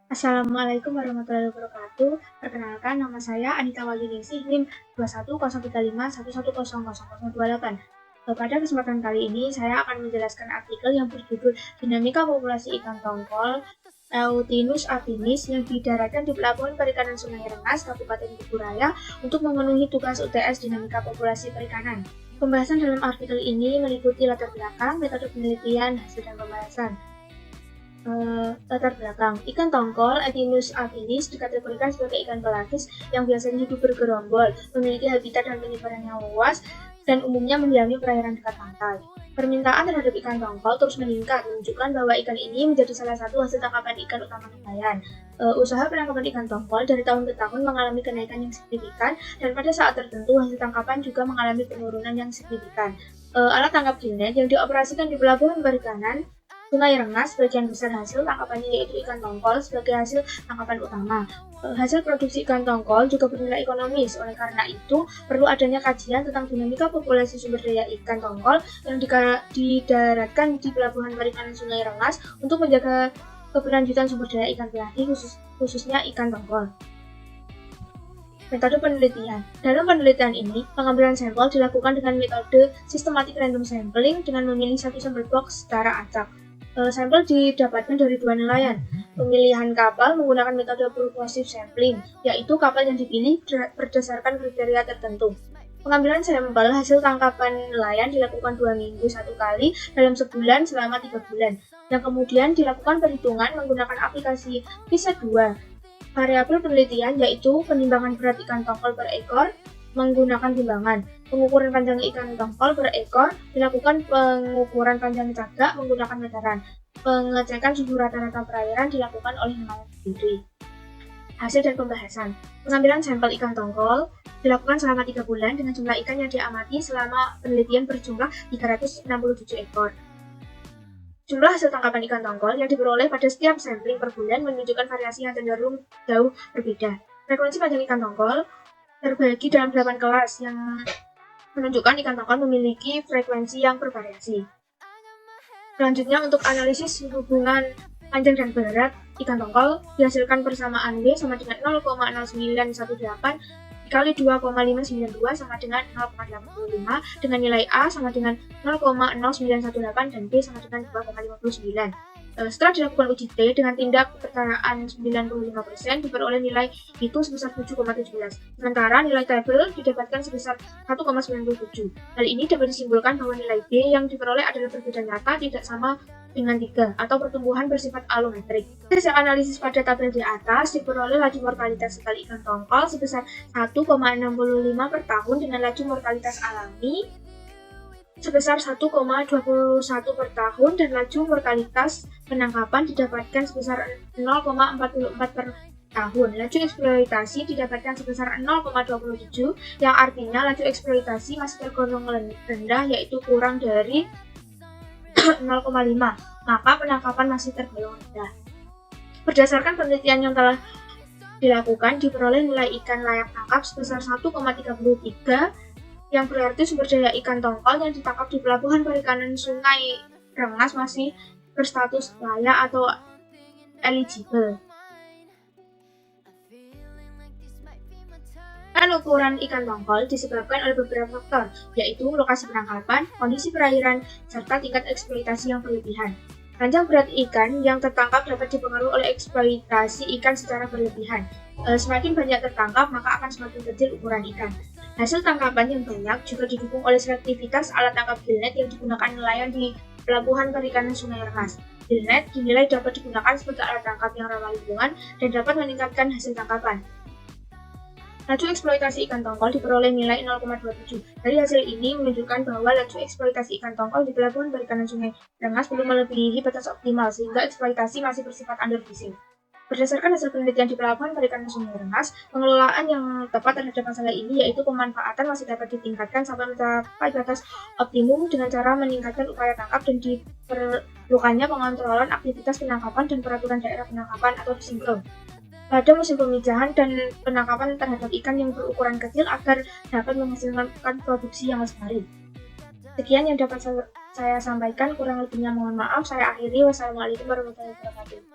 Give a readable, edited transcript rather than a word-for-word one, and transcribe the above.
Assalamualaikum warahmatullahi wabarakatuh. Perkenalkan, nama saya Anita Wahyuningsih, NIM 2103511000028. Pada kesempatan kali ini, saya akan menjelaskan artikel yang berjudul Dinamika Populasi Ikan Tongkol Eutinus apinis yang didaratkan di Pelabuhan Perikanan Sungai Rengas, Kabupaten Kuburaya untuk memenuhi tugas UTS Dinamika Populasi Perikanan. Pembahasan dalam artikel ini meliputi latar belakang, metode penelitian, hasil dan pembahasan. Latar belakang, ikan tongkol Eutinus apinis dikategorikan sebagai ikan pelagis yang biasanya hidup bergerombol, memiliki habitat dan penyebaran yang luas, dan umumnya mendiami perairan dekat pantai. Permintaan terhadap ikan tongkol terus meningkat, menunjukkan bahwa ikan ini menjadi salah satu hasil tangkapan ikan utama nelayan. Usaha penangkapan ikan tongkol dari tahun ke tahun mengalami kenaikan yang signifikan, dan pada saat tertentu hasil tangkapan juga mengalami penurunan yang signifikan. Alat tangkap gillnet yang dioperasikan di Pelabuhan Perikanan Sungai Rengas, sebagian besar hasil tangkapannya yaitu ikan tongkol sebagai hasil tangkapan utama. Hasil produksi ikan tongkol juga bernilai ekonomis, oleh karena itu perlu adanya kajian tentang dinamika populasi sumber daya ikan tongkol yang didaratkan di Pelabuhan Perikanan Sungai Rengas untuk menjaga keberlanjutan sumber daya ikan pelagi khususnya ikan tongkol. Metode penelitian. Dalam penelitian ini, pengambilan sampel dilakukan dengan metode systematic random sampling dengan memilih satu sampel box secara acak. Sampel didapatkan dari dua nelayan. Pemilihan kapal menggunakan metode purposive sampling, yaitu kapal yang dipilih berdasarkan kriteria tertentu. Pengambilan sampel hasil tangkapan nelayan dilakukan 2 minggu satu kali dalam sebulan selama 3 bulan, yang kemudian dilakukan perhitungan menggunakan aplikasi PISA-2. Variabel penelitian yaitu penimbangan berat ikan tongkol per ekor menggunakan timbangan. Pengukuran panjang ikan tongkol per ekor dilakukan pengukuran panjang cagak menggunakan meteran. Pengecekan suhu rata-rata perairan dilakukan oleh nelayan sendiri. Hasil dan pembahasan. Pengambilan sampel ikan tongkol dilakukan selama 3 bulan dengan jumlah ikan yang diamati selama penelitian berjumlah 367 ekor. Jumlah hasil tangkapan ikan tongkol yang diperoleh pada setiap sampling per bulan menunjukkan variasi yang cenderung jauh berbeda. Frekuensi panjang ikan tongkol terbagi dalam 8 kelas yang menunjukkan ikan tongkol memiliki frekuensi yang bervariasi. Selanjutnya, untuk analisis hubungan panjang dan berat ikan tongkol dihasilkan persamaan W sama dengan 0,0918 dikali 2,592 sama dengan 0,85 dengan nilai A sama dengan 0,0918 dan B sama dengan 2,59. Setelah dilakukan uji T dengan tindak kepercayaan 95% diperoleh nilai itu sebesar 7,17. Sementara nilai tabel didapatkan sebesar 1,97. Hal ini dapat disimpulkan bahwa nilai B yang diperoleh adalah berbeda nyata tidak sama dengan 3 atau pertumbuhan bersifat alometrik. Hasil analisis pada tabel di atas diperoleh laju mortalitas sekali ikan tongkol sebesar 1,65 per tahun dengan laju mortalitas alami sebesar 1,21 per tahun dan laju mortalitas penangkapan didapatkan sebesar 0,44 per tahun. Laju eksploitasi didapatkan sebesar 0,27 yang artinya laju eksploitasi masih tergolong rendah yaitu kurang dari 0,5, maka penangkapan masih tergolong rendah. Berdasarkan penelitian yang telah dilakukan diperoleh nilai ikan layak tangkap sebesar 1,33 yang berarti sumber daya ikan tongkol yang ditangkap di Pelabuhan Perikanan Sungai Rengas masih berstatus layak atau eligible. Ukuran ikan tongkol disebabkan oleh beberapa faktor, yaitu lokasi penangkapan, kondisi perairan, serta tingkat eksploitasi yang berlebihan. Panjang berat ikan yang tertangkap dapat dipengaruhi oleh eksploitasi ikan secara berlebihan. Semakin banyak tertangkap, maka akan semakin kecil ukuran ikan. Hasil tangkapan yang banyak juga didukung oleh selektivitas alat tangkap gillnet yang digunakan nelayan di Pelabuhan Perikanan Sungai Rengas. Gillnet dinilai dapat digunakan sebagai alat tangkap yang ramah lingkungan dan dapat meningkatkan hasil tangkapan. Laju eksploitasi ikan tongkol diperoleh nilai 0,27. Dari hasil ini menunjukkan bahwa laju eksploitasi ikan tongkol di Pelabuhan Perikanan Sungai Rengas belum melebihi batas optimal sehingga eksploitasi masih bersifat underfishing. Berdasarkan hasil penelitian di Pelabuhan Perikanan Sungai Rengas, pengelolaan yang tepat terhadap masalah ini yaitu pemanfaatan masih dapat ditingkatkan sampai mencapai batas optimum dengan cara meningkatkan upaya tangkap dan diperlukannya pengontrolan aktivitas penangkapan dan peraturan daerah penangkapan atau disinkron pada musim pemijahan dan penangkapan terhadap ikan yang berukuran kecil agar dapat menghasilkan produksi yang lestari. Sekian yang dapat saya sampaikan, kurang lebihnya mohon maaf. Saya akhiri. Wassalamualaikum warahmatullahi wabarakatuh.